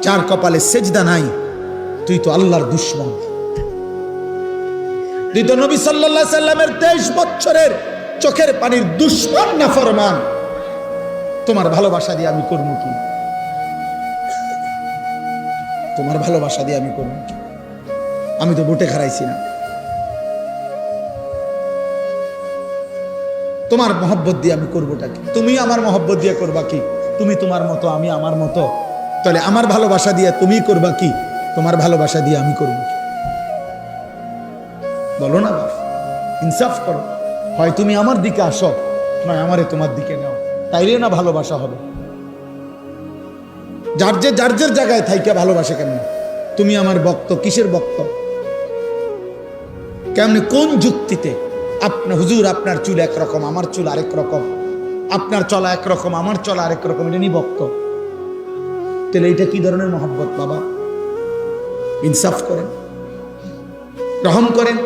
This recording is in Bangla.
যার কপালে সেজদা নাই, তুই তো আল্লাহর দুশমন। তুই তো নবী সাল্লাল্লাহু আলাইহি সাল্লামের 23 বছরের চোখের পানির দুশমন, নাফরমান। তোমার ভালোবাসা দিয়ে আমি করব কি? তোমার ভালোবাসা দিয়ে আমি করব কি? আমি তো বুটে খারাইছি না। তোমার মহব্বত দিয়ে আমি করবোটা কি? তুমি আমার মহব্বত দিয়ে করবা কি? তুমি তোমার মতো, আমি আমার মতো। তাহলে আমার ভালোবাসা দিয়ে তুমি করবা কি? তোমার ভালোবাসা দিয়ে আমি করব কি? বলো না বাপ, ইনসাফ করো। হয় তুমি আমার দিকে আসো, নয় আমারে তোমার দিকে নাও, তাইলে না ভালোবাসা হবে। যার যে জায়গায় থাইকে ভালোবাসে কেমন? তুমি আমার ভক্ত, কিসের ভক্ত? কেমনি, কোন যুক্তিতে? আপনার হুজুর, আপনার চুল একরকম, আমার চুল আরেক রকম, আপনার চলা একরকম, আমার চলা আরেক রকম, এটা নিয়ে ভক্ত? তাহলে এটা কি ধরনের মহব্বত বাবা? ইনসাফ করেন, রহম করেন।